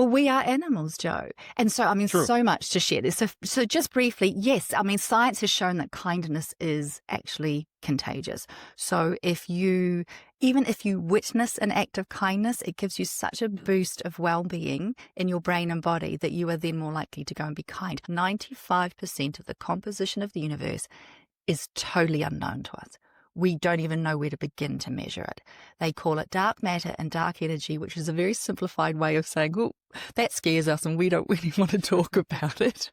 Well, we are animals, Joe. And so, I mean, True. so much to share. So just briefly, yes, I mean, science has shown that kindness is actually contagious. So even if you witness an act of kindness, it gives you such a boost of well-being in your brain and body that you are then more likely to go and be kind. 95% of the composition of the universe is totally unknown to us. We don't even know where to begin to measure it. They call it dark matter and dark energy, which is a very simplified way of saying, oh, that scares us and we don't really want to talk about it.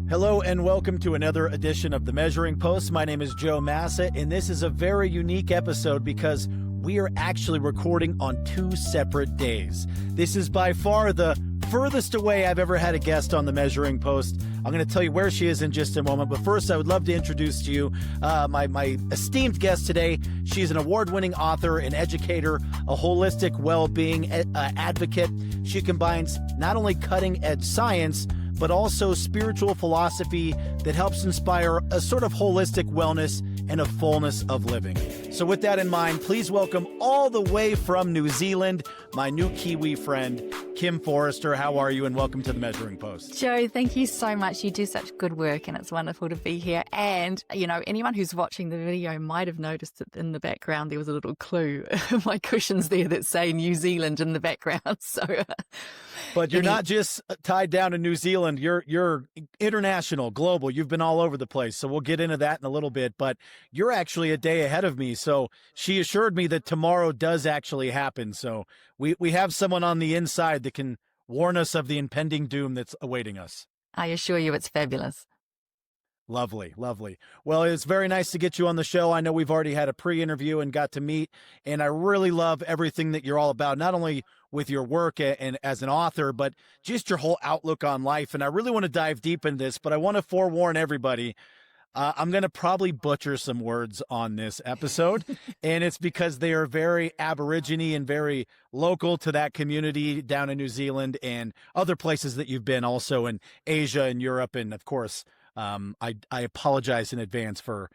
Hello and welcome to another edition of The Measuring Post. My name is Joe Massa, and this is a very unique episode because we are actually recording on 2 separate days. This is by far the furthest away I've ever had a guest on The Measuring Post. I'm going to tell you where she is in just a moment, but first I would love to introduce to you my esteemed guest today. She's an award-winning author, an educator, a holistic well-being advocate. She combines not only cutting-edge science, but also spiritual philosophy that helps inspire a sort of holistic wellness and a fullness of living. So with that in mind, please welcome all the way from New Zealand, my new Kiwi friend, Kim Forrester. How are you? And welcome to The Measuring Post. Joe, thank you so much. You do such good work and it's wonderful to be here. And, you know, anyone who's watching the video might have noticed that in the background there was a little clue, my cushions there that say New Zealand in the background. So, but you're not just tied down to New Zealand. You're international, global. You've been all over the place. So we'll get into that in a little bit. But you're actually a day ahead of me. So she assured me that tomorrow does actually happen. So we have someone on the inside that can warn us of the impending doom that's awaiting us. I assure you it's fabulous. Lovely, lovely. Well, it's very nice to get you on the show. I know we've already had a pre-interview and got to meet, and I really love everything that you're all about, not only with your work and as an author, but just your whole outlook on life. And I really want to dive deep into this, but I want to forewarn everybody. I'm going to probably butcher some words on this episode, and it's because they are very Aborigine and very local to that community down in New Zealand and other places that you've been, also in Asia and Europe. And of course, I apologize in advance for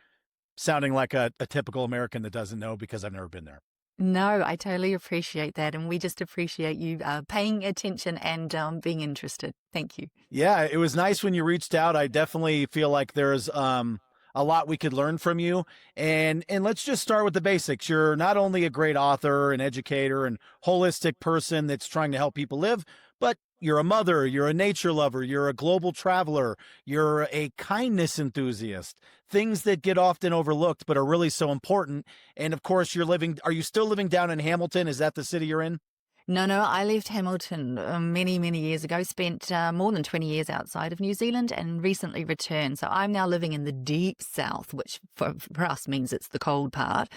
sounding like a typical American that doesn't know, because I've never been there. No, I totally appreciate that. And we just appreciate you paying attention and being interested. Thank you. Yeah, it was nice when you reached out. I definitely feel like there's a lot we could learn from you. And let's just start with the basics. You're not only a great author, an educator, and holistic person that's trying to help people live, but you're a mother, you're a nature lover, you're a global traveler, you're a kindness enthusiast, things that get often overlooked but are really so important. And of course, are you still living down in Hamilton? Is that the city you're in? No, I left Hamilton many, many years ago, spent more than 20 years outside of New Zealand and recently returned. So I'm now living in the deep south, which for us means it's the cold part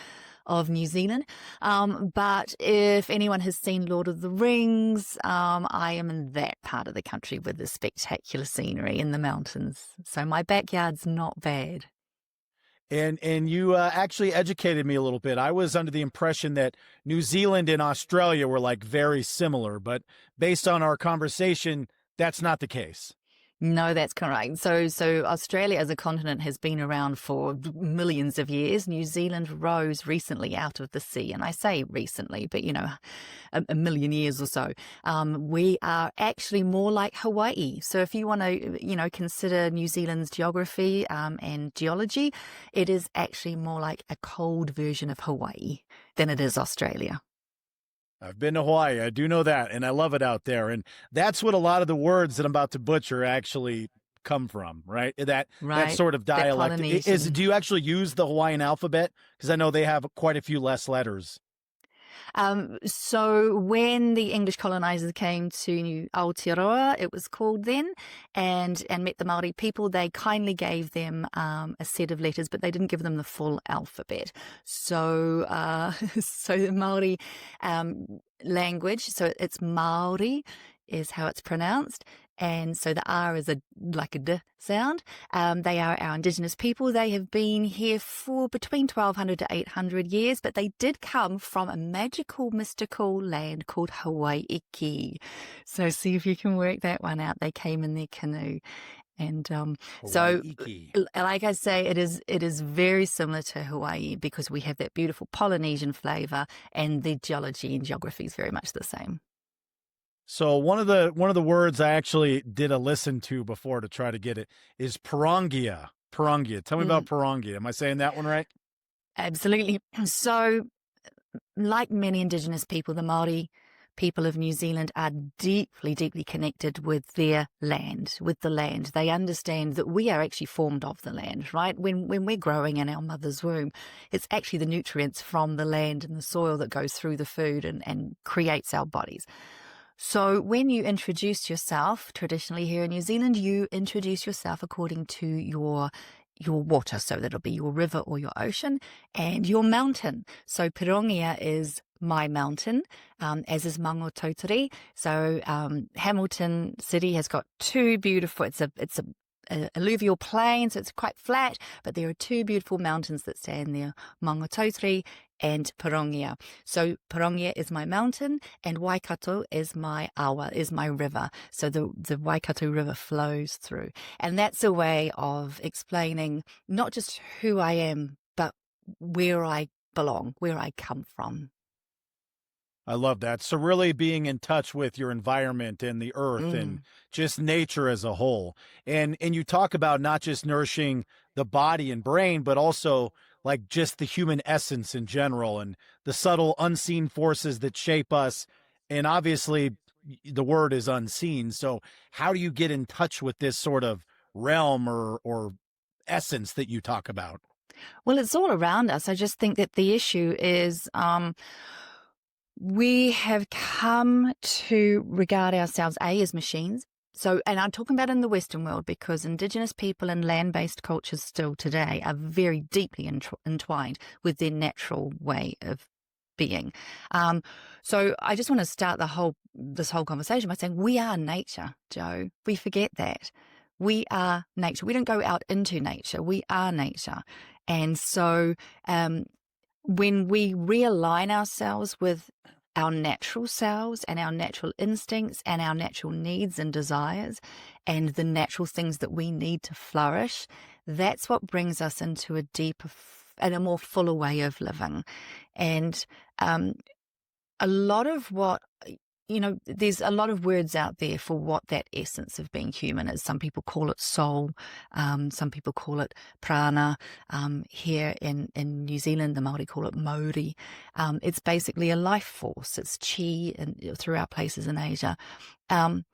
of New Zealand. But if anyone has seen Lord of the Rings, I am in that part of the country with the spectacular scenery in the mountains. So my backyard's not bad. And you actually educated me a little bit. I was under the impression that New Zealand and Australia were like very similar, but based on our conversation, that's not the case. No, that's correct. So Australia as a continent has been around for millions of years. New Zealand rose recently out of the sea. And I say recently, but, you know, a million years or so. We are actually more like Hawaii. So if you want to, you know, consider New Zealand's geography and geology, it is actually more like a cold version of Hawaii than it is Australia. I've been to Hawaii. I do know that, and I love it out there. And that's what a lot of the words that I'm about to butcher actually come from, right? That sort of dialect. Do you actually use the Hawaiian alphabet? Because I know they have quite a few less letters. So when the English colonizers came to Aotearoa, it was called then, and met the Maori people, they kindly gave them a set of letters, but they didn't give them the full alphabet. So so the Maori language, so it's Maori is how it's pronounced. And so the R is like a D sound. They are our indigenous people. They have been here for between 1200 to 800 years, but they did come from a magical, mystical land called Hawaii. So see if you can work that one out. They came in their canoe. And so, Hawaii. like I say, it is very similar to Hawaii because we have that beautiful Polynesian flavor, and the geology and geography is very much the same. So one of the words I actually did a listen to before to try to get it is parangia. Parangia. Tell me about Mm, parangia. Am I saying that one right? absolutely. So, like many Indigenous people, the Māori people of New Zealand are deeply, deeply connected with their land, with the land. They understand that we are actually formed of the land, right? When we're growing in our mother's womb, it's actually the nutrients from the land and the soil that goes through the food and creates our bodies. So when you introduce yourself, traditionally here in New Zealand, you introduce yourself according to your water. So that'll be your river or your ocean and your mountain. So Pirongia is my mountain, as is Mangotautere. So Hamilton City has got two beautiful, it's a alluvial plain, so it's quite flat, but there are two beautiful mountains that stand there, Mangotautere and Pirongia. So Pirongia is my mountain and Waikato is my awa, is my river. So the Waikato River flows through. And that's a way of explaining not just who I am, but where I belong, where I come from. I love that. So really being in touch with your environment and the earth and Mm. just nature as a whole. And you talk about not just nourishing the body and brain, but also like just the human essence in general and the subtle unseen forces that shape us. And obviously the word is unseen. So how do you get in touch with this sort of realm or essence that you talk about? Well, it's all around us. I just think that the issue is we have come to regard ourselves, A, as machines. So, and I'm talking about in the Western world because Indigenous people and land-based cultures still today are very deeply entwined with their natural way of being. So I just want to start this whole conversation by saying we are nature, Joe. We forget that. We are nature. We don't go out into nature. We are nature. And so when we realign ourselves with our natural selves and our natural instincts and our natural needs and desires and the natural things that we need to flourish, that's what brings us into a deeper and a more fuller way of living. And a lot of what, there's a lot of words out there for what that essence of being human is. Some people call it soul. Some people call it prana. Here in New Zealand, the Māori call it mauri. It's basically a life force. It's chi throughout places in Asia. And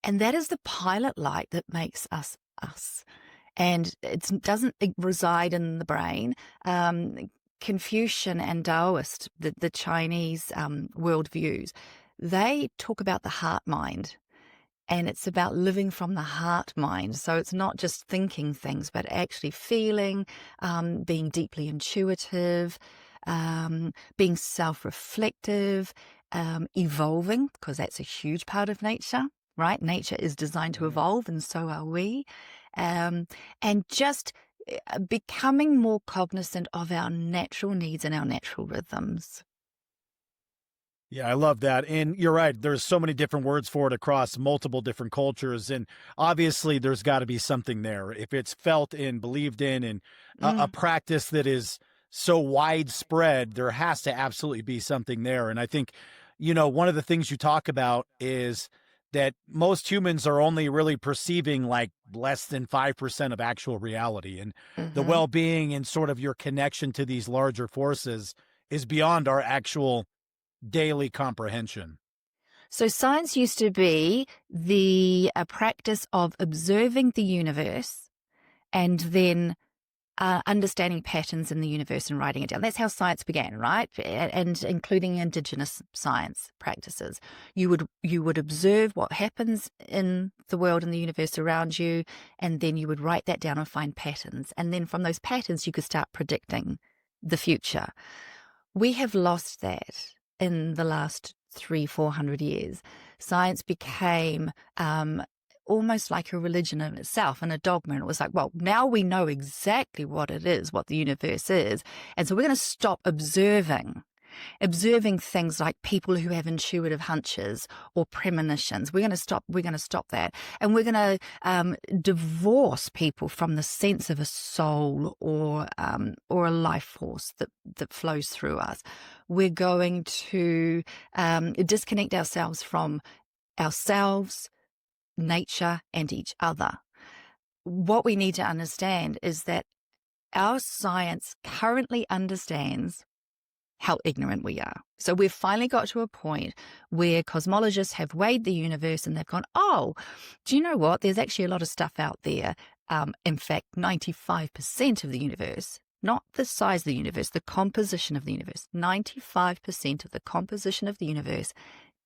that is the pilot light that makes us us. And it doesn't reside in the brain. Confucian and Taoist, the Chinese worldviews, they talk about the heart mind, and it's about living from the heart mind. So it's not just thinking things, but actually feeling, being deeply intuitive, being self-reflective, evolving, because that's a huge part of nature, right? Nature is designed to evolve, and so are we. And just becoming more cognizant of our natural needs and our natural rhythms. Yeah, I love that. And you're right. There's so many different words for it across multiple different cultures. And obviously, there's got to be something there. If it's felt and believed in and a practice that is so widespread, there has to absolutely be something there. And I think, one of the things you talk about is that most humans are only really perceiving like less than 5% of actual reality. And the Mm-hmm. well being and sort of your connection to these larger forces is beyond our actual daily comprehension. So science used to be the practice of observing the universe and then understanding patterns in the universe and writing it down. That's how science began, right? And including indigenous science practices. You would observe what happens in the world and the universe around you, and then you would write that down and find patterns. And then from those patterns, you could start predicting the future. We have lost that in the last 300-400 years. Science became almost like a religion in itself and a dogma. And it was like, well, now we know exactly what it is, what the universe is. And so we're going to stop observing Observing things like people who have intuitive hunches or premonitions. We're going to stop that. And we're going to divorce people from the sense of a soul or a life force that flows through us. We're going to disconnect ourselves from ourselves, nature, and each other. What we need to understand is that our science currently understands how ignorant we are. So we've finally got to a point where cosmologists have weighed the universe and they've gone, oh, do you know what? There's actually a lot of stuff out there. In fact, 95% of the universe, not the size of the universe, the composition of the universe, 95% of the composition of the universe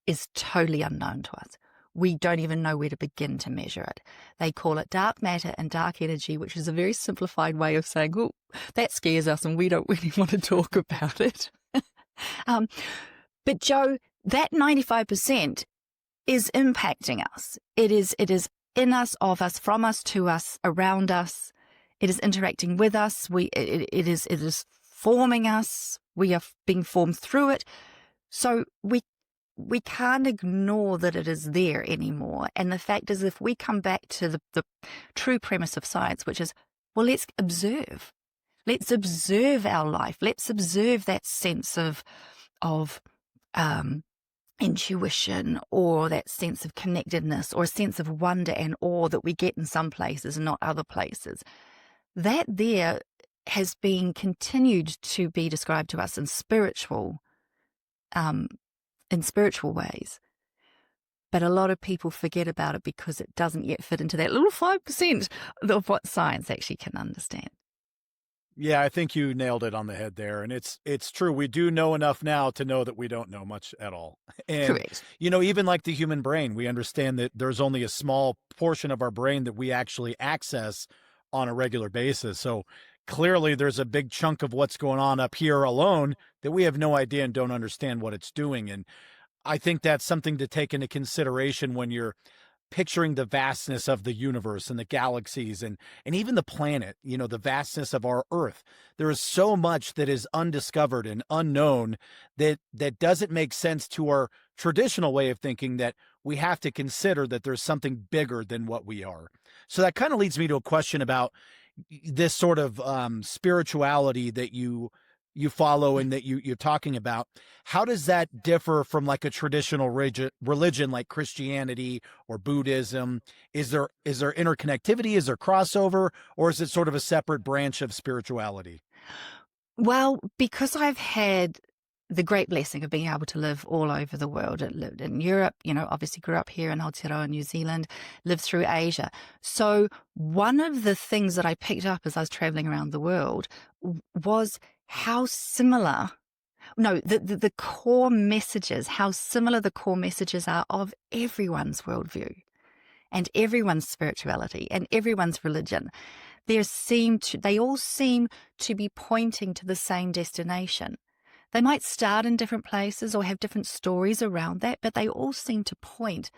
is totally unknown to us. We don't even know where to begin to measure it. They call it dark matter and dark energy, which is a very simplified way of saying, oh, that scares us and we don't really want to talk about it. But Joe, that 95% is impacting us. It is in us, of us, from us, to us, around us. It is interacting with us. It is forming us. We are being formed through it. So we can't ignore that it is there anymore. And the fact is, if we come back to the true premise of science, which is, well, let's observe. Let's observe our life. Let's observe that sense of intuition, or that sense of connectedness, or a sense of wonder and awe that we get in some places and not other places. That there has been continued to be described to us in spiritual ways. But a lot of people forget about it because it doesn't yet fit into that little 5% of what science actually can understand. Yeah, I think you nailed it on the head there. And it's true. We do know enough now to know that we don't know much at all. And, Correct. even like the human brain, we understand that there's only a small portion of our brain that we actually access on a regular basis. So clearly there's a big chunk of what's going on up here alone that we have no idea and don't understand what it's doing. And I think that's something to take into consideration when you're picturing the vastness of the universe and the galaxies and even the planet, the vastness of our Earth. There is so much that is undiscovered and unknown that doesn't make sense to our traditional way of thinking, that we have to consider that there's something bigger than what we are. So that kind of leads me to a question about this sort of spirituality that you follow and that you're talking about. How does that differ from like a traditional religion like Christianity or Buddhism? Is there interconnectivity? Is there crossover? Or is it sort of a separate branch of spirituality? Well, because I've had the great blessing of being able to live all over the world. I lived in Europe, obviously grew up here in Aotearoa, New Zealand, lived through Asia. So one of the things that I picked up as I was traveling around the world was how similar, the core messages, how similar the core messages are of everyone's worldview and everyone's spirituality and everyone's religion. They all seem to be pointing to the same destination. They might start in different places or have different stories around that, but they all seem to point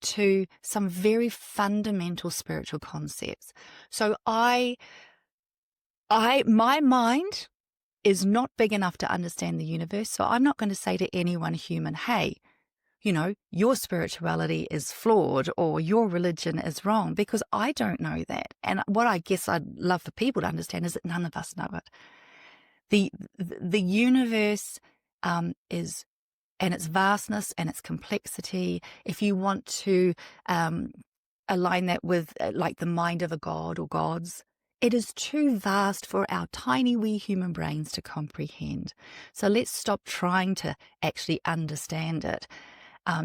to some very fundamental spiritual concepts. So my mind is not big enough to understand the universe. So I'm not going to say to anyone human, hey, your spirituality is flawed or your religion is wrong, because I don't know that. And what I guess I'd love for people to understand is that none of us know it. The universe is, and its vastness and its complexity, if you want to align that with like the mind of a god or gods, it is too vast for our tiny wee human brains to comprehend. So let's stop trying to actually understand it.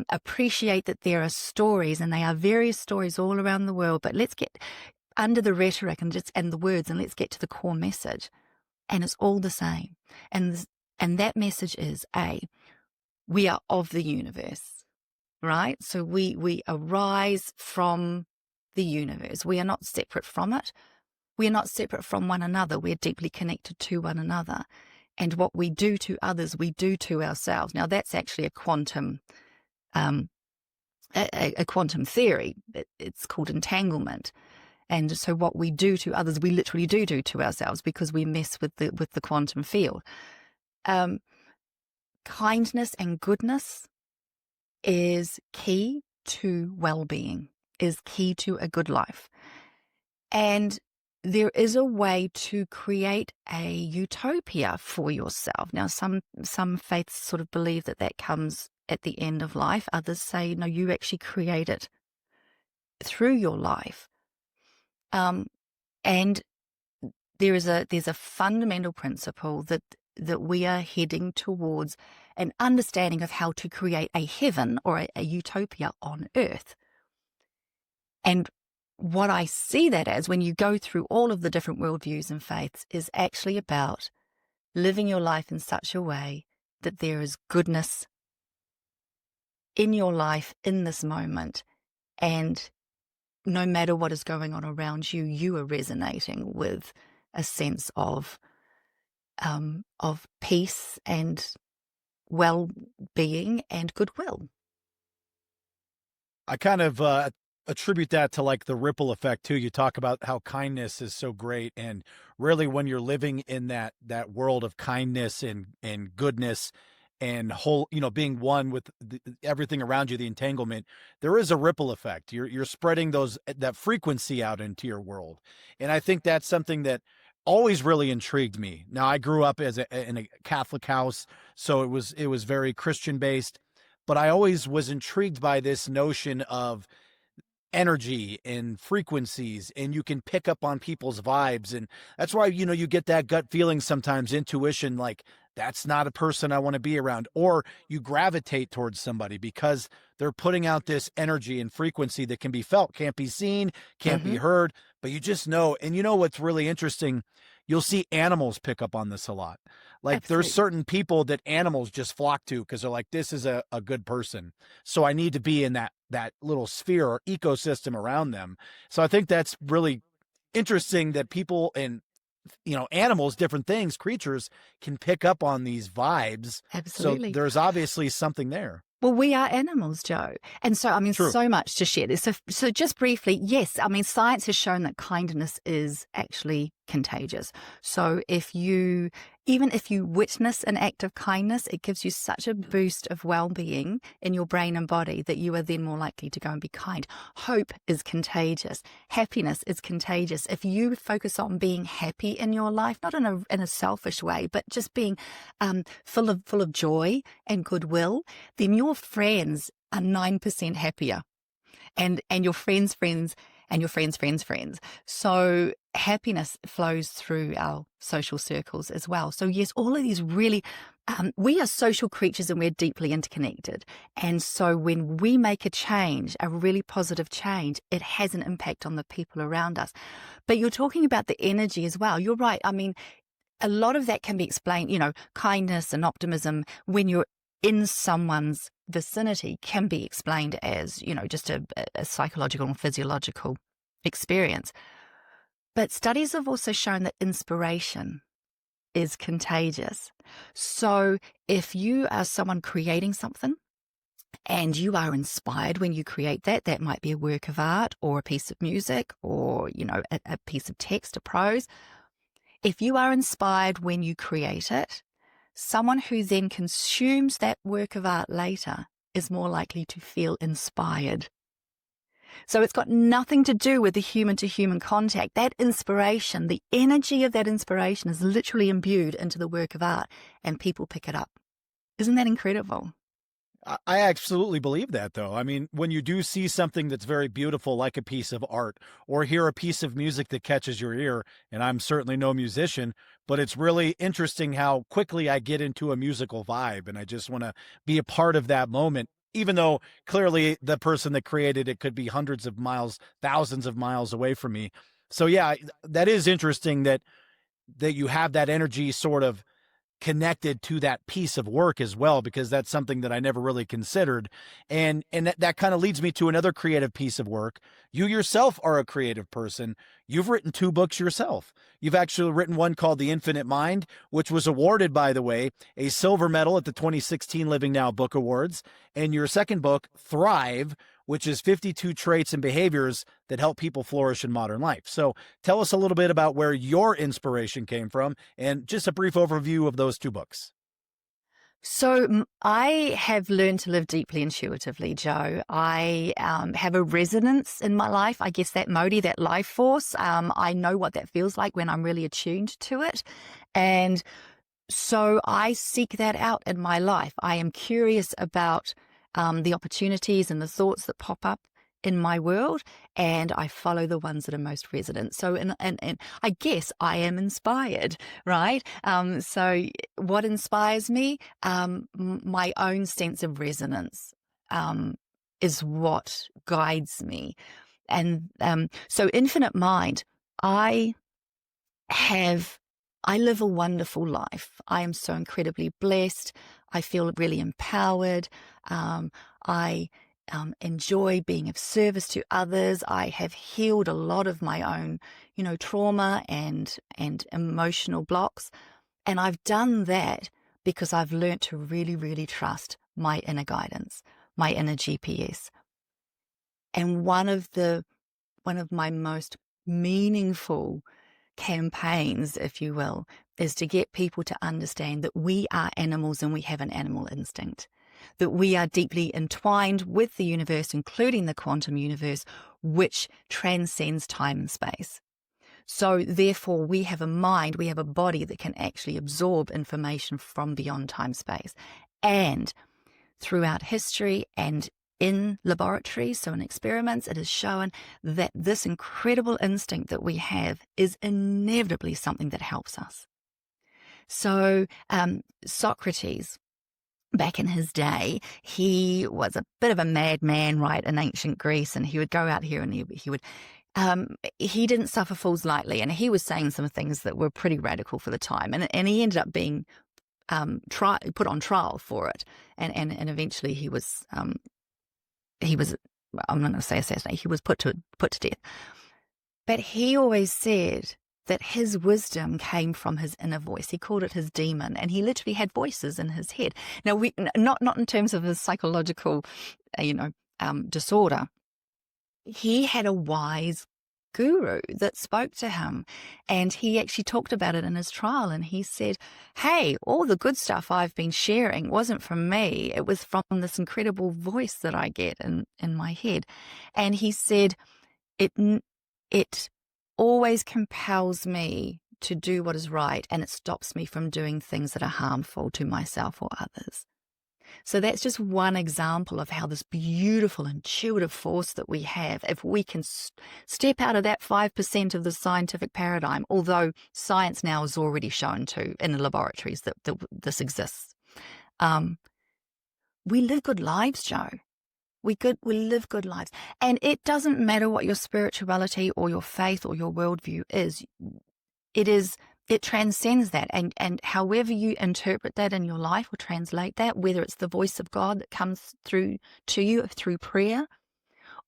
Appreciate that there are stories, and they are various stories all around the world, but let's get under the rhetoric and the words, and let's get to the core message. And it's all the same. And that message is, we are of the universe, right? So we arise from the universe. We are not separate from it. We are not separate from one another. We're deeply connected to one another. And what we do to others, we do to ourselves. Now, that's actually a quantum theory. It's called entanglement. And so what we do to others, we literally do to ourselves, because we mess with the quantum field. kindness and goodness is key to well-being, is key to a good life. And there is a way to create a utopia for yourself. Now, some faiths sort of believe that that comes at the end of life. Others say, no, you actually create it through your life. And there's a fundamental principle that we are heading towards an understanding of how to create a heaven or a utopia on earth. And what I see that as, when you go through all of the different worldviews and faiths, is actually about living your life in such a way that there is goodness in your life in this moment, and no matter what is going on around you, you are resonating with a sense of peace and well-being and goodwill. I kind of attribute that to like the ripple effect too. You talk about how kindness is so great, and really when you're living in that world of kindness and goodness and whole, being one with everything around you, the entanglement, there is a ripple effect. You're spreading that frequency out into your world. And I think that's something that always really intrigued me. Now, I grew up in a Catholic house, so it was very Christian based, but I always was intrigued by this notion of energy and frequencies, and you can pick up on people's vibes. And that's why, you get that gut feeling sometimes, intuition, like that's not a person I want to be around, or you gravitate towards somebody because they're putting out this energy and frequency that can be felt, can't be seen, can't be heard, but you just know. And what's really interesting, you'll see animals pick up on this a lot. Like Absolutely. There's certain people that animals just flock to because they're like, this is a good person, so I need to be in that little sphere or ecosystem around them. So I think that's really interesting that people and animals, different things, creatures can pick up on these vibes. Absolutely. So there's obviously something there. Well, we are animals, Joe. And so, True. so much to share this. So just briefly, yes, science has shown that kindness is actually contagious. So even if you witness an act of kindness, it gives you such a boost of well-being in your brain and body that you are then more likely to go and be kind. Hope is contagious. Happiness is contagious. If you focus on being happy in your life, not in a selfish way, but just being full of joy and goodwill, then your friends are 9% happier, and your friends' friends and your friends' friends' friends. So happiness flows through our social circles as well. So yes, all of these really, we are social creatures and we're deeply interconnected. And so when we make a change, a really positive change, it has an impact on the people around us. But you're talking about the energy as well. You're right. A lot of that can be explained, kindness and optimism when you're in someone's vicinity can be explained as, just a psychological and physiological experience. But studies have also shown that inspiration is contagious. So if you are someone creating something and you are inspired when you create that might be a work of art or a piece of music or, a piece of text, a prose. If you are inspired when you create it, someone who then consumes that work of art later is more likely to feel inspired. So it's got nothing to do with the human-to-human contact. That inspiration, the energy of that inspiration is literally imbued into the work of art, and people pick it up. Isn't that incredible? I absolutely believe that, though. When you do see something that's very beautiful, like a piece of art, or hear a piece of music that catches your ear, and I'm certainly no musician, but it's really interesting how quickly I get into a musical vibe, and I just want to be a part of that moment, even though clearly the person that created it could be hundreds of miles, thousands of miles away from me. So yeah, that is interesting that you have that energy sort of connected to that piece of work as well, because that's something that I never really considered. And that kind of leads me to another creative piece of work. You yourself are a creative person. You've written 2 books yourself. You've actually written one called The Infinite Mind, which was awarded, by the way, a silver medal at the 2016 Living Now Book Awards. And your second book, Thrive, which is 52 traits and behaviors that help people flourish in modern life. So tell us a little bit about where your inspiration came from and just a brief overview of those 2 books. So I have learned to live deeply intuitively, Joe. I have a resonance in my life. I guess that Modi, that life force, I know what that feels like when I'm really attuned to it. And so I seek that out in my life. I am curious about the opportunities and the thoughts that pop up in my world, and I follow the ones that are most resonant. So, and I guess I am inspired, right? So what inspires me? My own sense of resonance is what guides me. And so infinite mind, I have I live a wonderful life. I am so incredibly blessed. I feel really empowered. I enjoy being of service to others. I have healed a lot of my own, trauma and emotional blocks, and I've done that because I've learnt to really, really trust my inner guidance, my inner GPS. And one of my most meaningful campaigns, if you will, is to get people to understand that we are animals and we have an animal instinct, that we are deeply entwined with the universe, including the quantum universe, which transcends time and space. So therefore, we have a mind, we have a body that can actually absorb information from beyond time space. And throughout history and in laboratories, so in experiments, it is shown that this incredible instinct that we have is inevitably something that helps us. So Socrates, back in his day, he was a bit of a madman, right, in ancient Greece, and he would go out here and he didn't suffer fools lightly, and he was saying some things that were pretty radical for the time, and he ended up being put on trial for it, and eventually he was I'm not going to say assassinated, he was put to death. But he always said that his wisdom came from his inner voice. He called it his demon, and he literally had voices in his head. Now, not in terms of his psychological, disorder. He had a wise guru that spoke to him, and he actually talked about it in his trial, and he said, hey, all the good stuff I've been sharing wasn't from me, it was from this incredible voice that I get in my head. And he said, it always compels me to do what is right, and it stops me from doing things that are harmful to myself or others. So that's just one example of how this beautiful intuitive force that we have, if we can step out of that 5% of the scientific paradigm, although science now has already shown in the laboratories that this exists. We live good lives, Joe. We live good lives. And it doesn't matter what your spirituality or your faith or your worldview is. It transcends that, and however you interpret that in your life or translate that, whether it's the voice of God that comes through to you through prayer,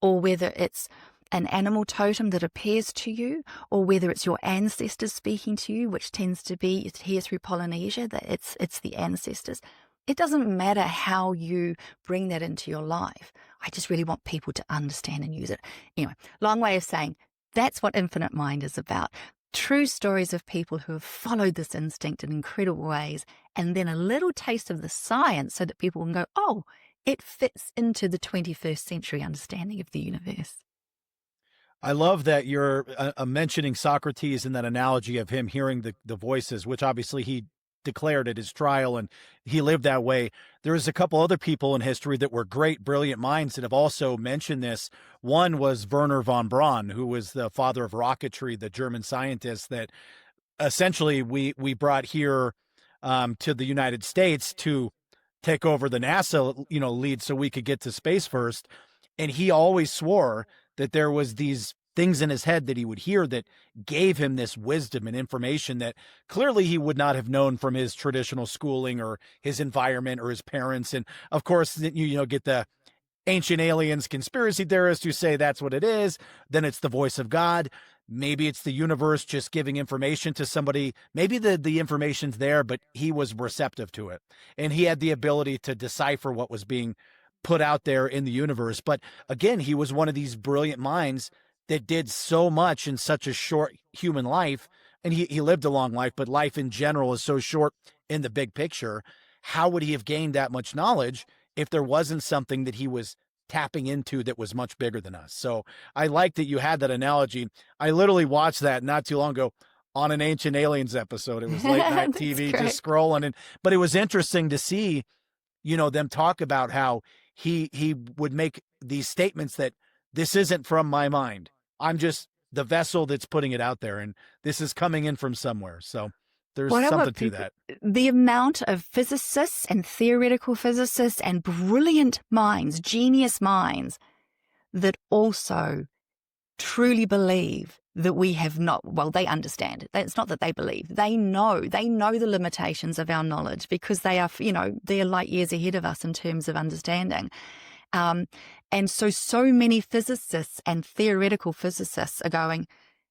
or whether it's an animal totem that appears to you, or whether it's your ancestors speaking to you, which tends to be here through Polynesia, that it's the ancestors. It doesn't matter how you bring that into your life. I just really want people to understand and use it. Anyway, long way of saying that's what Infinite Mind is about. True stories of people who have followed this instinct in incredible ways, and then a little taste of the science so that people can go, oh, it fits into the 21st century understanding of the universe. I love that you're mentioning Socrates and that analogy of him hearing the voices, which obviously he declared at his trial, and he lived that way. There's a couple other people in history that were great, brilliant minds that have also mentioned this. One was Werner von Braun, who was the father of rocketry, the German scientist that essentially we brought here to the United States to take over the NASA, lead so we could get to space first. And he always swore that there was these things in his head that he would hear that gave him this wisdom and information that clearly he would not have known from his traditional schooling or his environment or his parents. And of course, you get the ancient aliens conspiracy theorists who say that's what it is. Then it's the voice of God. Maybe it's the universe just giving information to somebody. Maybe the information's there, but he was receptive to it. And he had the ability to decipher what was being put out there in the universe. But again, he was one of these brilliant minds that did so much in such a short human life. And he lived a long life, but life in general is so short in the big picture. how would he have gained that much knowledge if there wasn't something that he was tapping into that was much bigger than us? So I like that you had that analogy. I literally watched that not too long ago on an Ancient Aliens episode. It was late night That's TV, great. just scrolling. But it was interesting to see, them talk about how he would make these statements that this isn't from my mind. I'm just the vessel that's putting it out there, and this is coming in from somewhere. So there's What something about to that. the amount of physicists and theoretical physicists and brilliant minds, genius minds, that also truly believe that we have not, well, they understand. It's not that they believe. They know the limitations of our knowledge because they are, they're light years ahead of us in terms of understanding. And so many physicists and theoretical physicists are going,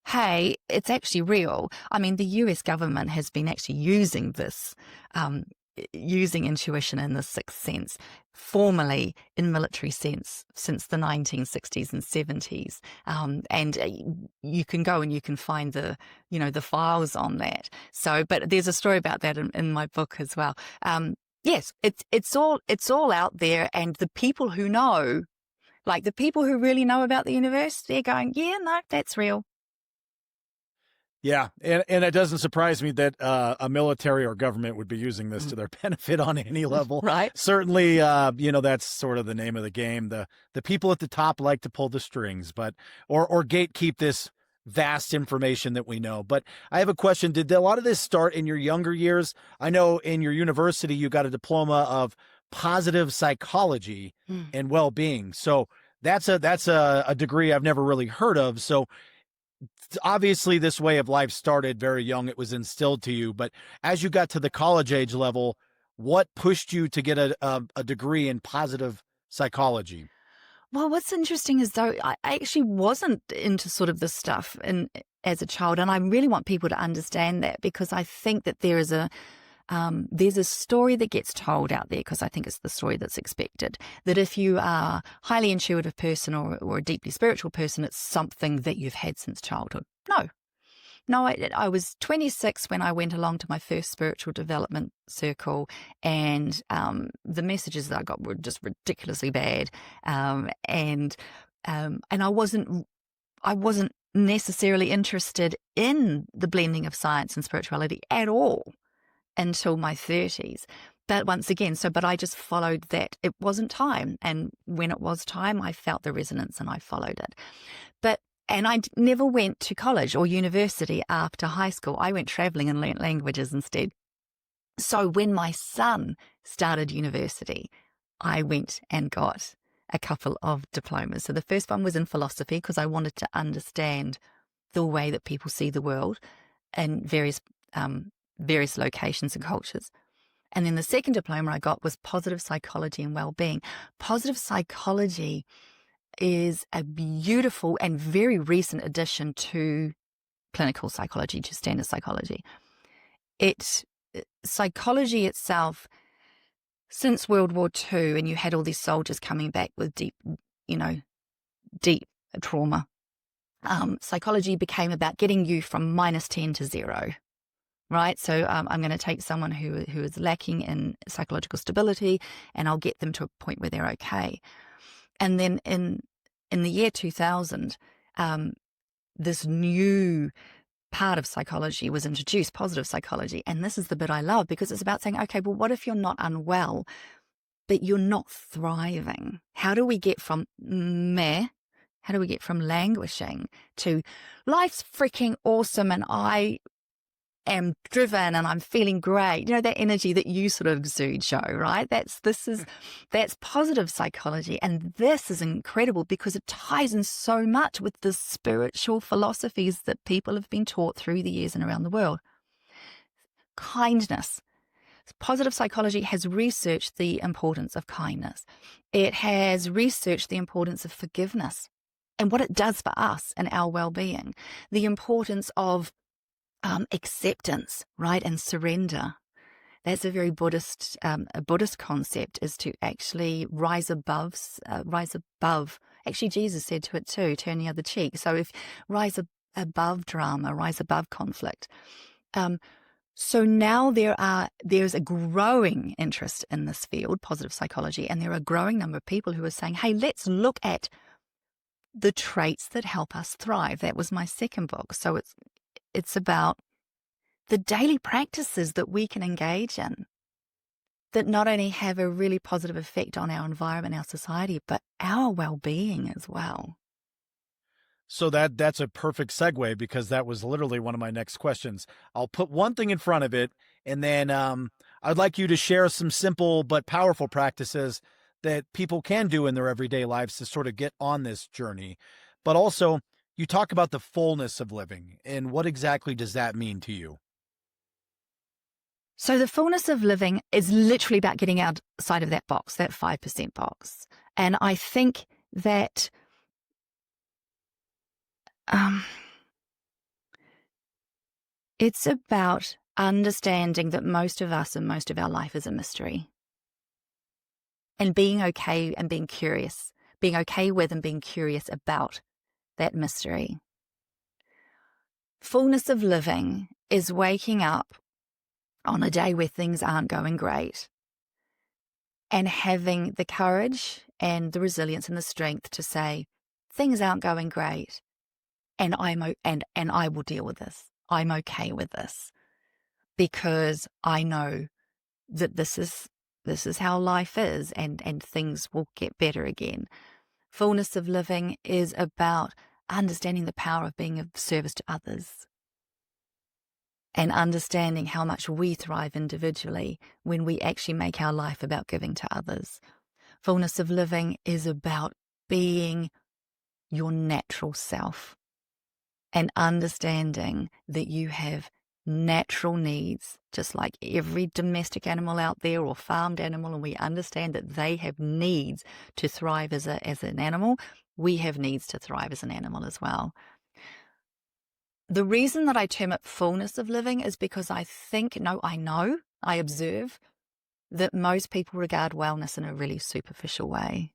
hey, it's actually real. I mean, the US government has been actually using this, using intuition in the sixth sense, formally in military sense, since the 1960s and 70s. And you can go and you can find the files on that. So, but there's a story about that in my book as well. Yes, it's all out there, and the people who know, like the people who really know about the universe, they're going, yeah, no, that's real. Yeah, and it doesn't surprise me that a military or government would be using this to their benefit on any level. Right. Certainly, that's sort of the name of the game. The people at the top like to pull the strings, but or gatekeep this vast information that we know. But I have a question. Did a lot of this start in your younger years? I know in your university you got a diploma of positive psychology and well-being. So that's a degree I've never really heard of. So obviously this way of life started very young. It was instilled to you, but as you got to the college age level, what pushed you to get a degree in positive psychology? Well, what's interesting is though I actually wasn't into sort of this stuff as a child, and I really want people to understand that, because I think that there's a story that gets told out there, because I think it's the story that's expected, that if you are a highly intuitive person or a deeply spiritual person, it's something that you've had since childhood. No, I was 26 when I went along to my first spiritual development circle, and the messages that I got were just ridiculously bad, and I wasn't necessarily interested in the blending of science and spirituality at all until my 30s. But once again, but I just followed that. It wasn't time, and when it was time, I felt the resonance and I followed it. And I never went to college or university after high school. I went traveling and learnt languages instead. So when my son started university, I went and got a couple of diplomas. So the first one was in philosophy, because I wanted to understand the way that people see the world in various locations and cultures. And then the second diploma I got was positive psychology and well-being. Positive psychology is a beautiful and very recent addition to clinical psychology, to standard psychology. Psychology itself, since World War II, and you had all these soldiers coming back with deep trauma, psychology became about getting you from -10 to 0. Right. So I'm going to take someone who is lacking in psychological stability, and I'll get them to a point where they're okay. And then in the year 2000, this new part of psychology was introduced, positive psychology. And this is the bit I love, because it's about saying, okay, well, what if you're not unwell, but you're not thriving? How do we get from languishing to life's freaking awesome and I am driven and I'm feeling great? That energy that you sort of exude, Joe, right? That's positive psychology. And this is incredible because it ties in so much with the spiritual philosophies that people have been taught through the years and around the world. Kindness. Positive psychology has researched the importance of kindness. It has researched the importance of forgiveness and what it does for us and our well-being. The importance of acceptance, right, and surrender. That's a very Buddhist concept, is to actually rise above. Actually, Jesus said to it too, turn the other cheek. So if rise above drama, rise above conflict. So now there's a growing interest in this field, positive psychology, and there are a growing number of people who are saying, hey, let's look at the traits that help us thrive. That was my second book. So it's about the daily practices that we can engage in that not only have a really positive effect on our environment, our society, but our well-being as well. So that's a perfect segue, because that was literally one of my next questions. I'll put one thing in front of it, and then I'd like you to share some simple but powerful practices that people can do in their everyday lives to sort of get on this journey. But also, you talk about the fullness of living, and what exactly does that mean to you? So the fullness of living is literally about getting outside of that box, that 5% box. And I think that it's about understanding that most of us and most of our life is a mystery. And being okay and being curious, being okay with and being curious about that mystery. Fullness of living is waking up on a day where things aren't going great and having the courage and the resilience and the strength to say, things aren't going great, and I will deal with this. I'm okay with this because I know that this is how life is, and things will get better again. Fullness of living is about understanding the power of being of service to others and understanding how much we thrive individually when we actually make our life about giving to others. Fullness of living is about being your natural self and understanding that you have natural needs, just like every domestic animal out there or farmed animal, and we understand that they have needs to thrive as an animal. We have needs to thrive as an animal as well. The reason that I term it fullness of living is because I observe that most people regard wellness in a really superficial way.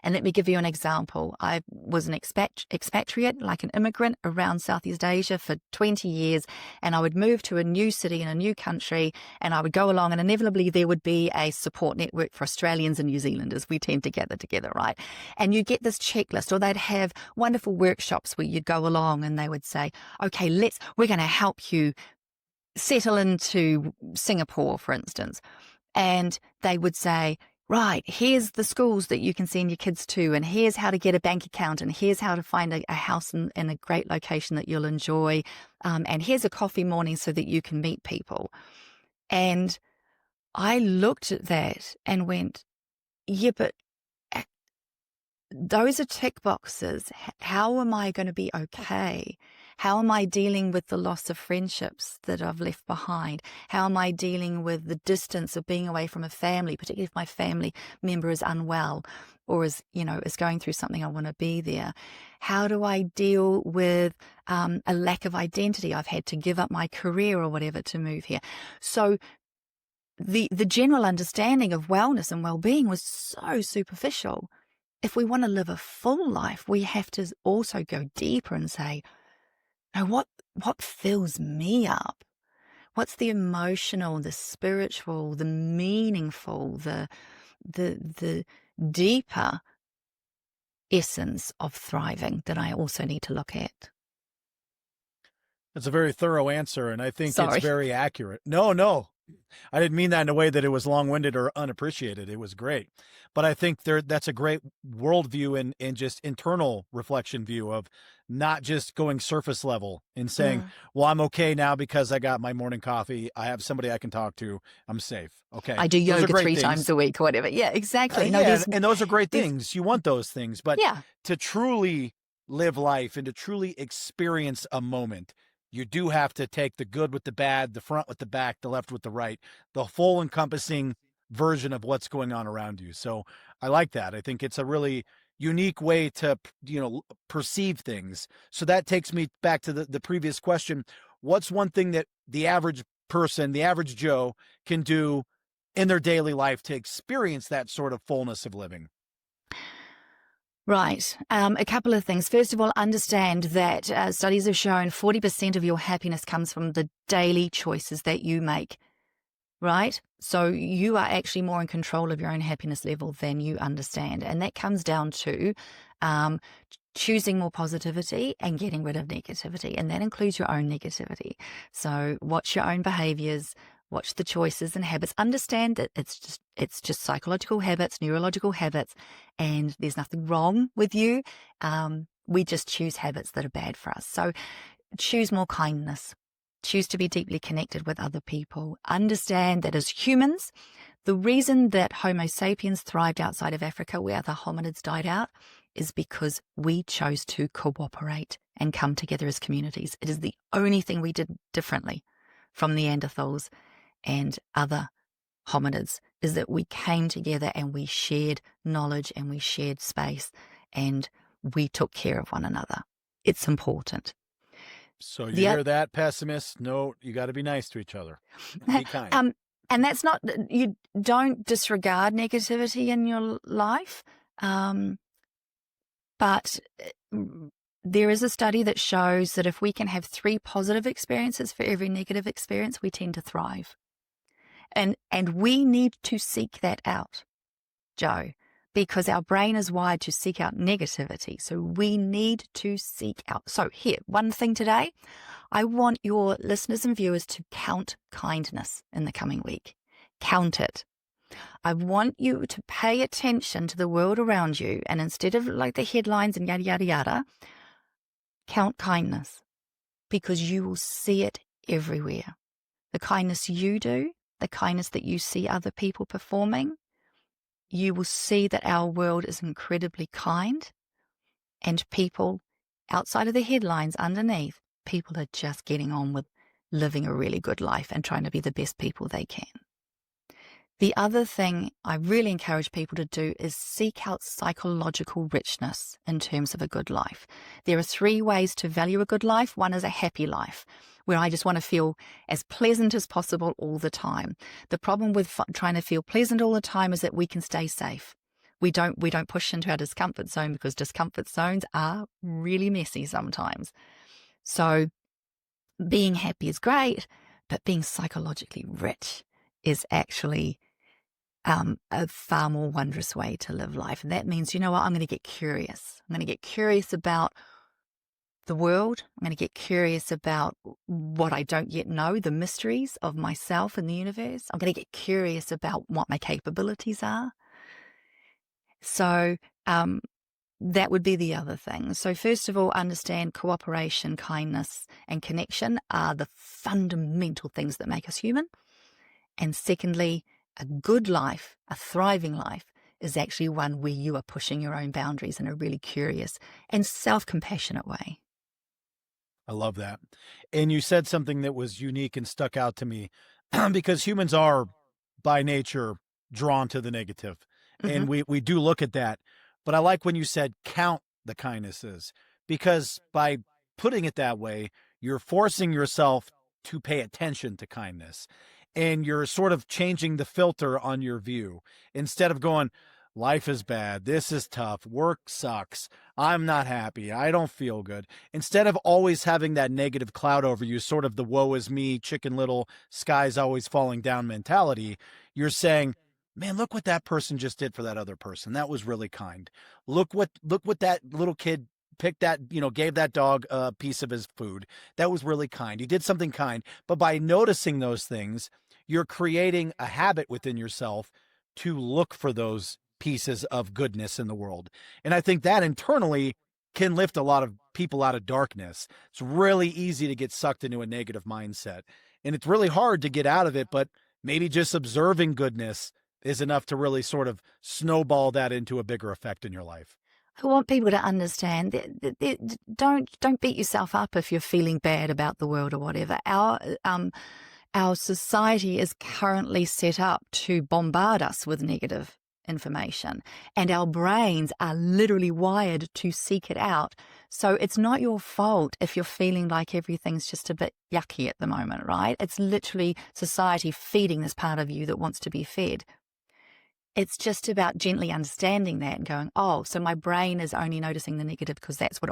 And let me give you an example. I was an expatriate, like an immigrant around Southeast Asia for 20 years, and I would move to a new city in a new country, and I would go along, and inevitably there would be a support network for Australians and New Zealanders. We tend to gather together, right? And you get this checklist, or they'd have wonderful workshops where you'd go along and they would say, okay, we're going to help you settle into Singapore, for instance. And they would say, right, here's the schools that you can send your kids to, and here's how to get a bank account, and here's how to find a house in a great location that you'll enjoy, and here's a coffee morning so that you can meet people. And I looked at that and went, yeah, but those are tick boxes. How am I going to be okay? How am I dealing with the loss of friendships that I've left behind? How am I dealing with the distance of being away from a family, particularly if my family member is unwell or is going through something? I want to be there. How do I deal with a lack of identity? I've had to give up my career or whatever to move here. So the general understanding of wellness and well-being was so superficial. If we want to live a full life, we have to also go deeper and say, now what fills me up? What's the emotional, the spiritual, the meaningful, the deeper essence of thriving that I also need to look at? That's a very thorough answer, and I think it's Sorry. very accurate. No. I didn't mean that in a way that it was long-winded or unappreciated. It was great. But I think that's a great worldview and just internal reflection view of not just going surface level and saying, well, I'm okay now because I got my morning coffee. I have somebody I can talk to. I'm safe. Okay. I do yoga 3 times a week or whatever. Yeah, exactly. And those are great things. You want those things. But yeah. to truly live life and to truly experience a moment, you do have to take the good with the bad, the front with the back, the left with the right, the full encompassing version of what's going on around you. So I like that. I think it's a really unique way to, perceive things. So that takes me back to the previous question. What's one thing that the average person, the average Joe, can do in their daily life to experience that sort of fullness of living? Right. A couple of things. First of all, understand that studies have shown 40% of your happiness comes from the daily choices that you make, right? So you are actually more in control of your own happiness level than you understand. And that comes down to um, choosing more positivity and getting rid of negativity. And that includes your own negativity. So watch your own behaviors, watch the choices and habits. Understand that it's just psychological habits, neurological habits, and there's nothing wrong with you. We just choose habits that are bad for us. So choose more kindness. Choose to be deeply connected with other people. Understand that as humans, the reason that Homo sapiens thrived outside of Africa, where the hominids died out, is because we chose to cooperate and come together as communities. It is the only thing we did differently from Neanderthals and other hominids, is that we came together and we shared knowledge and we shared space and we took care of one another. It's important. So you hear that, pessimist? No, you got to be nice to each other. Be kind. And that's not, you don't disregard negativity in your life. But there is a study that shows that if we can have 3 positive experiences for every negative experience, we tend to thrive. And we need to seek that out, Joe, because our brain is wired to seek out negativity. So we need to seek out. So here, one thing today, I want your listeners and viewers to count kindness in the coming week. Count it. I want you to pay attention to the world around you, and instead of like the headlines and yada, yada, yada, count kindness, because you will see it everywhere. The kindness you do, the kindness that you see other people performing, you will see that our world is incredibly kind, and people outside of the headlines underneath, people are just getting on with living a really good life and trying to be the best people they can. The other thing I really encourage people to do is seek out psychological richness in terms of a good life. There are 3 ways to value a good life. One is a happy life, where I just want to feel as pleasant as possible all the time. The problem with trying to feel pleasant all the time is that we can stay safe. We don't push into our discomfort zone, because discomfort zones are really messy sometimes. So being happy is great, but being psychologically rich is actually a far more wondrous way to live life. And that means, you know what, I'm going to get curious. I'm going to get curious about the world. I'm going to get curious about what I don't yet know, the mysteries of myself and the universe. I'm going to get curious about what my capabilities are. So that would be the other thing. So first of all, understand cooperation, kindness, and connection are the fundamental things that make us human. And secondly, a good life, a thriving life, is actually one where you are pushing your own boundaries in a really curious and self-compassionate way. I love that. And you said something that was unique and stuck out to me because humans are by nature drawn to the negative. And we do look at that. But I like when you said count the kindnesses, because by putting it that way, you're forcing yourself to pay attention to kindness, and you're sort of changing the filter on your view. Instead of going, life is bad, this is tough, work sucks, I'm not happy, I don't feel good. Instead of always having that negative cloud over you, sort of the woe is me, Chicken Little, sky's always falling down mentality, you're saying, man, look what that person just did for that other person. That was really kind. Look what that little kid picked, that, gave that dog a piece of his food. That was really kind. You did something kind. But by noticing those things, you're creating a habit within yourself to look for those pieces of goodness in the world. And I think that internally can lift a lot of people out of darkness. It's really easy to get sucked into a negative mindset, and it's really hard to get out of it, but maybe just observing goodness is enough to really sort of snowball that into a bigger effect in your life. I want people to understand that don't beat yourself up if you're feeling bad about the world or whatever. Our society is currently set up to bombard us with negative information, and our brains are literally wired to seek it out. So it's not your fault if you're feeling like everything's just a bit yucky at the moment, right? It's literally society feeding this part of you that wants to be fed. It's just about gently understanding that and going, oh, so my brain is only noticing the negative because that's what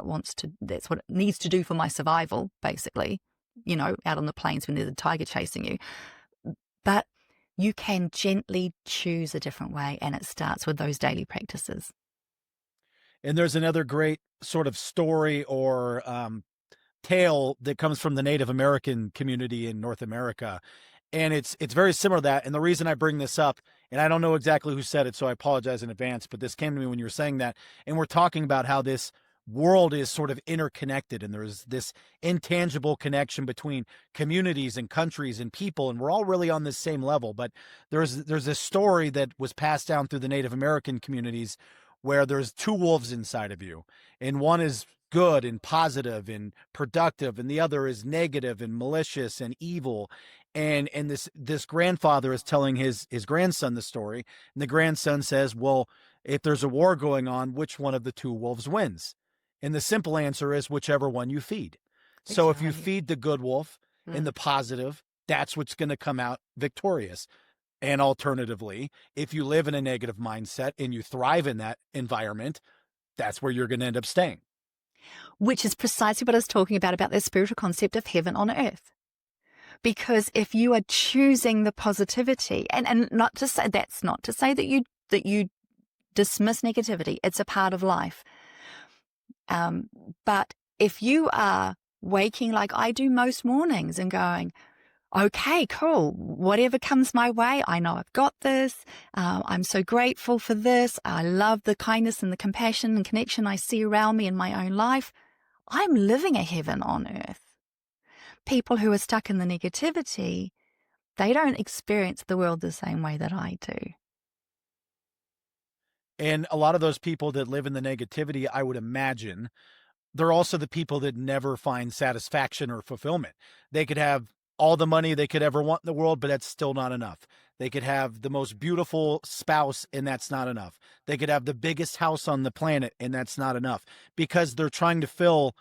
that's what it needs to do for my survival, basically, out on the plains when there's a tiger chasing you. But you can gently choose a different way, and it starts with those daily practices. And there's another great sort of story or tale that comes from the Native American community in North America. And it's very similar to that. And the reason I bring this up, and I don't know exactly who said it, so I apologize in advance, but this came to me when you were saying that. And we're talking about how this world is sort of interconnected and there's this intangible connection between communities and countries and people, and we're all really on this same level. But there's this story that was passed down through the Native American communities where there's two wolves inside of you, and one is good and positive and productive, and the other is negative and malicious and evil. And this grandfather is telling his grandson the story, and the grandson says, well, if there's a war going on, which one of the two wolves wins? And the simple answer is whichever one you feed. So if you feed the good wolf and the positive, that's what's going to come out victorious. And alternatively, if you live in a negative mindset and you thrive in that environment, that's where you're going to end up staying. Which is precisely what I was talking about the spiritual concept of heaven on earth. Because if you are choosing the positivity, and not to say, that's not to say that you dismiss negativity, it's a part of life. But if you are waking like I do most mornings and going, okay, cool, whatever comes my way, I know I've got this. I'm so grateful for this. I love the kindness and the compassion and connection I see around me in my own life. I'm living a heaven on earth. People who are stuck in the negativity, they don't experience the world the same way that I do. And a lot of those people that live in the negativity, I would imagine, they're also the people that never find satisfaction or fulfillment. They could have all the money they could ever want in the world, but that's still not enough. They could have the most beautiful spouse, and that's not enough. They could have the biggest house on the planet, and that's not enough, because they're trying to fill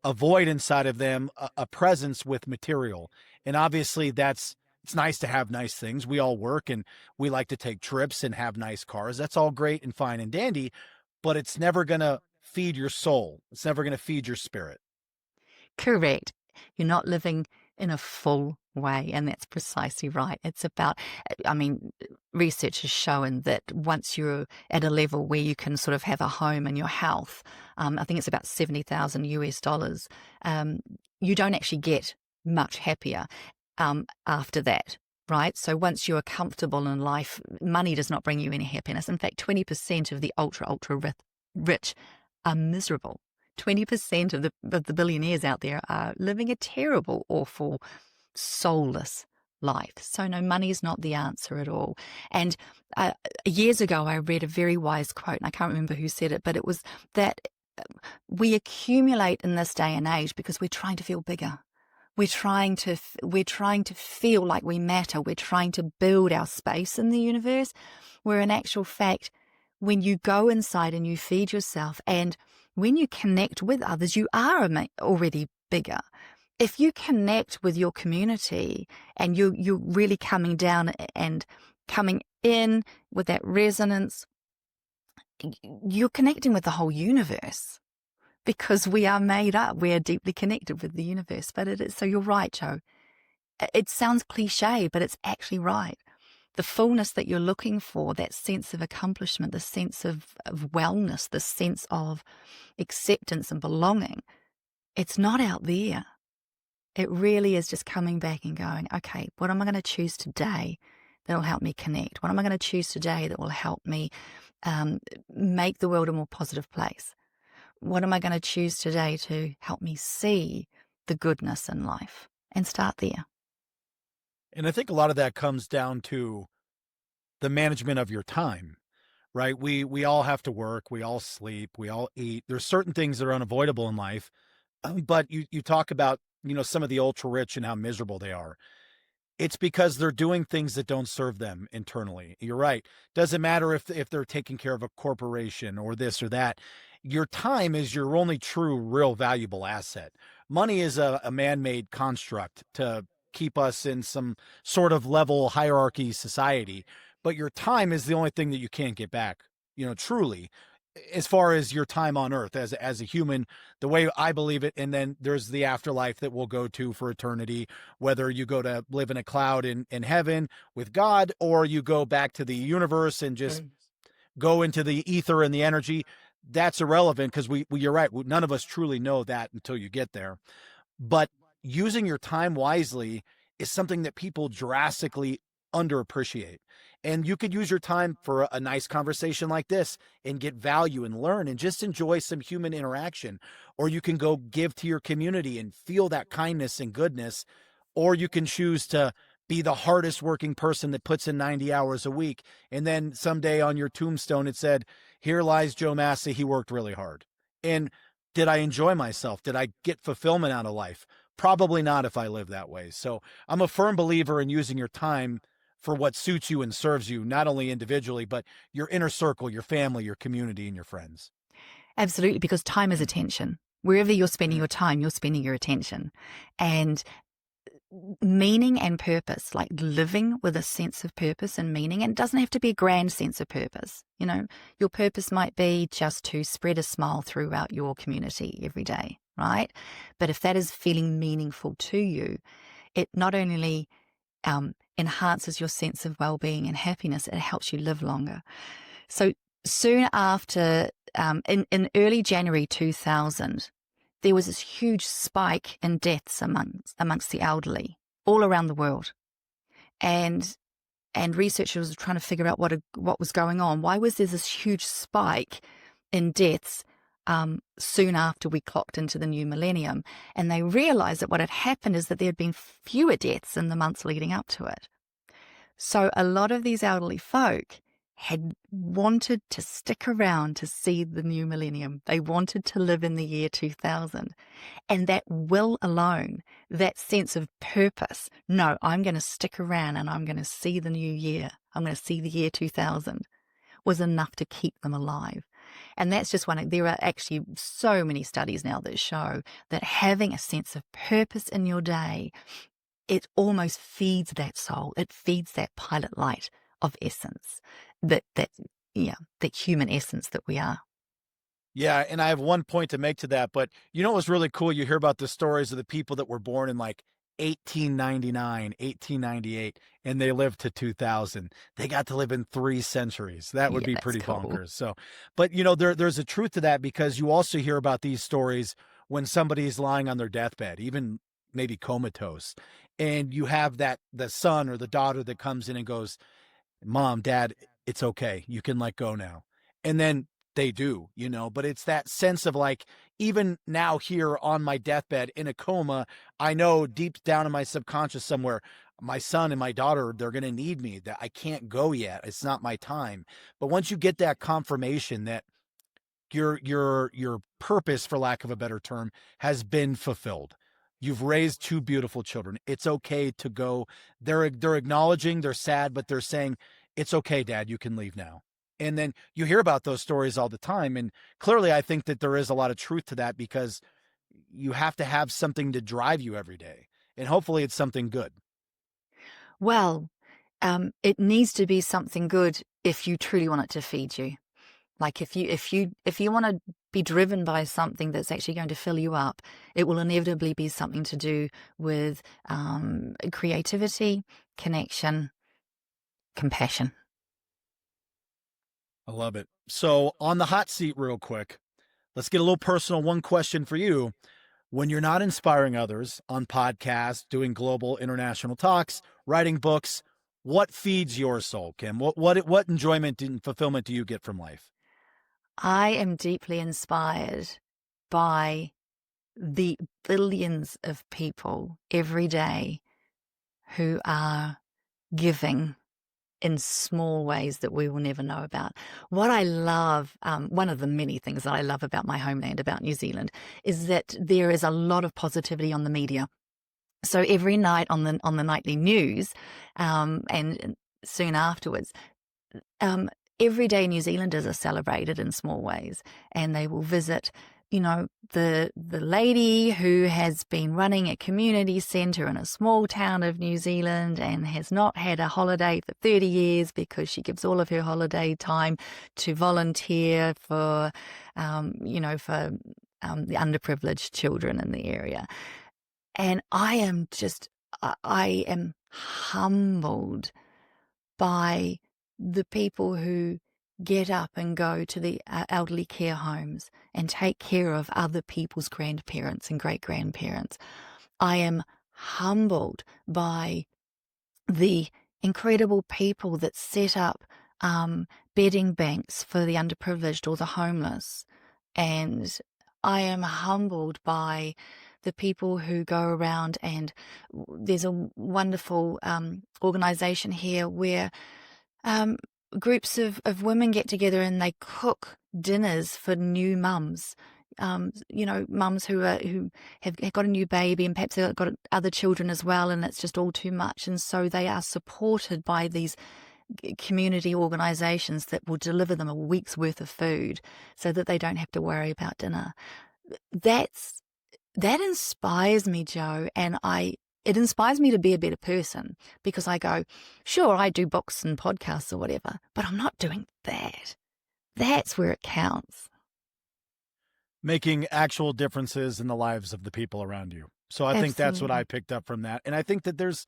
a void inside of them, a presence with material. And obviously it's nice to have nice things. We all work and we like to take trips and have nice cars. That's all great and fine and dandy, but it's never going to feed your soul. It's never going to feed your spirit. Correct. You're not living in a full way, and that's precisely right. It's about, research has shown that once you're at a level where you can sort of have a home and your health, I think it's about 70,000 US dollars, you don't actually get much happier after that, right? So once you are comfortable in life, money does not bring you any happiness. In fact, 20% of the ultra rich are miserable. 20% of the billionaires out there are living a terrible, awful, soulless life. So no, money is not the answer at all. And years ago, I read a very wise quote, and I can't remember who said it, but it was that we accumulate in this day and age because we're trying to feel bigger. We're trying to feel like we matter. We're trying to build our space in the universe, where in actual fact, when you go inside and you feed yourself, and when you connect with others, you are already bigger. If you connect with your community and you're really coming down and coming in with that resonance, you're connecting with the whole universe. Because we are made up, we are deeply connected with the universe. But it is, so you're right, Joe. It sounds cliche, but it's actually right. The fullness that you're looking for, that sense of accomplishment, the sense of wellness, the sense of acceptance and belonging, it's not out there. It really is just coming back and going, okay, what am I going to choose today that will help me connect? What am I going to choose today that will help me make the world a more positive place? What am I going to choose today to help me see the goodness in life? And start there. And I think a lot of that comes down to the management of your time, right? We all have to work, we all sleep, we all eat. There's certain things that are unavoidable in life, but you talk about, some of the ultra rich and how miserable they are. It's because they're doing things that don't serve them internally. You're right. Doesn't matter if they're taking care of a corporation or this or that. Your time is your only true, real valuable asset. Money is a man-made construct to keep us in some sort of level hierarchy society. but your time is the only thing that you can't get back, truly, as far as your time on earth as a human, the way I believe it. And then there's the afterlife that we'll go to for eternity, whether you go to live in a cloud in heaven with God, or you go back to the universe and just go into the ether and the energy. That's irrelevant, because you're right. None of us truly know that until you get there. But using your time wisely is something that people drastically underappreciate. And you could use your time for a nice conversation like this and get value and learn and just enjoy some human interaction. Or you can go give to your community and feel that kindness and goodness. Or you can choose to be the hardest working person that puts in 90 hours a week. And then someday on your tombstone, it said, "Here lies Joe Massa. He worked really hard." And did I enjoy myself? Did I get fulfillment out of life? Probably not if I live that way. So I'm a firm believer in using your time for what suits you and serves you, not only individually, but your inner circle, your family, your community, and your friends. Absolutely, because time is attention. Wherever you're spending your time, you're spending your attention. And meaning and purpose, like living with a sense of purpose and meaning, and it doesn't have to be a grand sense of purpose. Your purpose might be just to spread a smile throughout your community every day, right? But if that is feeling meaningful to you, it not only enhances your sense of well-being and happiness, it helps you live longer. So soon after, in early January 2000, there was this huge spike in deaths amongst the elderly all around the world. And researchers were trying to figure out what was going on. Why was there this huge spike in deaths soon after we clocked into the new millennium? And they realized that what had happened is that there had been fewer deaths in the months leading up to it. So a lot of these elderly folk had wanted to stick around to see the new millennium. They wanted to live in the year 2000. And that will alone, that sense of purpose, no, I'm going to stick around and I'm going to see the new year, I'm going to see the year 2000, was enough to keep them alive. And that's just there are actually so many studies now that show that having a sense of purpose in your day, it almost feeds that soul. It feeds that pilot light of essence, that human essence that we are. Yeah, and I have one point to make to that, but what was really cool? You hear about the stories of the people that were born in like 1899, 1898, and they lived to 2000. They got to live in 3 centuries. That would be pretty cool. Bonkers. So, but there's a truth to that, because you also hear about these stories when somebody's lying on their deathbed, even maybe comatose, and you have the son or the daughter that comes in and goes, "Mom, Dad, it's okay. You can let go now." And then they do, but it's that sense of like, even now here on my deathbed in a coma, I know deep down in my subconscious somewhere, my son and my daughter, they're going to need me, that I can't go yet. It's not my time. But once you get that confirmation that your purpose, for lack of a better term, has been fulfilled. You've raised 2 beautiful children. It's okay to go. They're acknowledging, they're sad, but they're saying, "It's okay, Dad, you can leave now." And then you hear about those stories all the time. And clearly I think that there is a lot of truth to that, because you have to have something to drive you every day. And hopefully it's something good. Well, it needs to be something good if you truly want it to feed you. Like if you want to be driven by something that's actually going to fill you up, it will inevitably be something to do with creativity, connection, compassion. I love it. So on the hot seat real quick, let's get a little personal. One question for you. When you're not inspiring others on podcasts, doing global international talks, writing books, what feeds your soul, Kim? What enjoyment and fulfillment do you get from life? I am deeply inspired by the billions of people every day who are giving in small ways that we will never know about. What I love, one of the many things that I love about my homeland, about New Zealand, is that there is a lot of positivity on the media. So every night on the nightly news, and soon afterwards, everyday New Zealanders are celebrated in small ways, and they will visit the lady who has been running a community centre in a small town of New Zealand and has not had a holiday for 30 years because she gives all of her holiday time to volunteer for, the underprivileged children in the area. And I am humbled by the people who get up and go to the elderly care homes and take care of other people's grandparents and great-grandparents. I am humbled by the incredible people that set up bedding banks for the underprivileged or the homeless. And I am humbled by the people who go around, and there's a wonderful organization here where groups of women get together and they cook dinners for new mums. Mums who have got a new baby and perhaps they've got other children as well, and it's just all too much. And so they are supported by these community organizations that will deliver them a week's worth of food so that they don't have to worry about dinner. That inspires me, Joe, and it inspires me to be a better person, because I go, sure, I do books and podcasts or whatever, but I'm not doing that. That's where it counts. Making actual differences in the lives of the people around you. So I think that's what I picked up from that. And I think that there's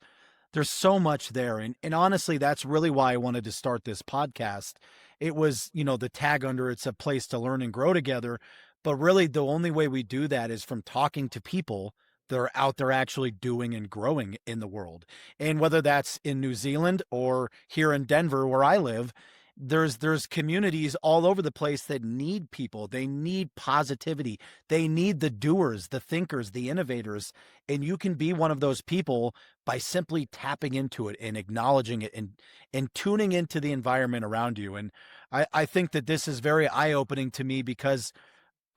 so much there. And honestly, that's really why I wanted to start this podcast. It was, the tag under it's a place to learn and grow together. But really, the only way we do that is from talking to people that are out there actually doing and growing in the world. And whether that's in New Zealand or here in Denver, where I live, there's communities all over the place that need people. They need positivity. They need the doers, the thinkers, the innovators. And you can be one of those people by simply tapping into it and acknowledging it and tuning into the environment around you. And I think that this is very eye-opening to me, because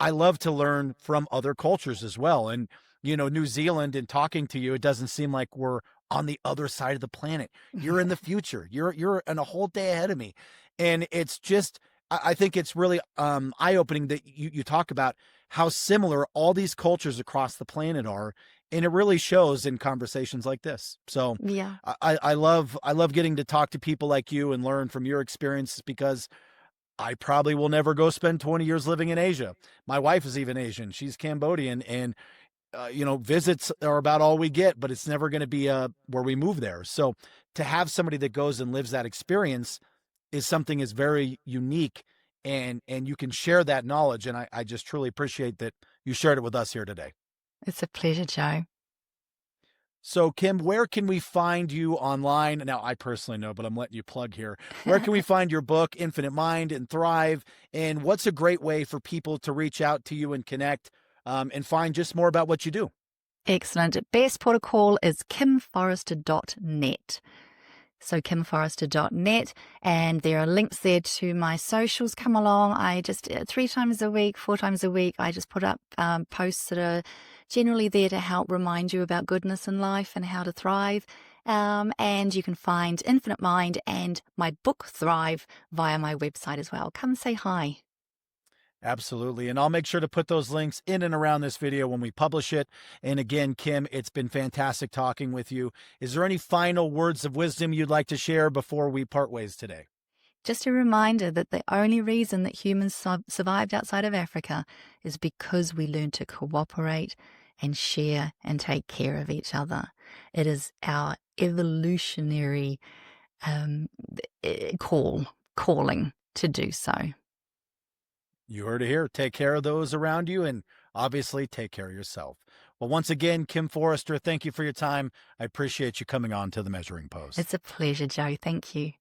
I love to learn from other cultures as well. And, New Zealand, and talking to you, it doesn't seem like we're on the other side of the planet. You're in the future. You're in a whole day ahead of me. And it's just, I think it's really eye-opening that you talk about how similar all these cultures across the planet are. And it really shows in conversations like this. So Yeah. I love getting to talk to people like you and learn from your experiences, because I probably will never go spend 20 years living in Asia. My wife is even Asian. She's Cambodian, and visits are about all we get, but it's never going to be where we move there. So to have somebody that goes and lives that experience is something is very unique, and you can share that knowledge. And I just truly appreciate that you shared it with us here today. It's a pleasure, Joe. So, Kim, where can we find you online? Now, I personally know, but I'm letting you plug here. Where can we find your book, Infinite Mind and Thrive? And what's a great way for people to reach out to you and connect and find just more about what you do? Excellent. Best protocol is kimforrester.net. So kimforrester.net, and there are links there to my socials. Come along. I just 3 times a week, 4 times a week, I just put up posts that are generally there to help remind you about goodness in life and how to thrive. And you can find Infinite Mind and my book Thrive via my website as well. Come say hi. Absolutely. And I'll make sure to put those links in and around this video when we publish it. And again, Kim, it's been fantastic talking with you. Is there any final words of wisdom you'd like to share before we part ways today? Just a reminder that the only reason that humans survived outside of Africa is because we learned to cooperate and share and take care of each other. It is our evolutionary calling to do so. You heard it here. Take care of those around you, and obviously take care of yourself. Well, once again, Kim Forrester, thank you for your time. I appreciate you coming on to the Measuring Post. It's a pleasure, Joe. Thank you.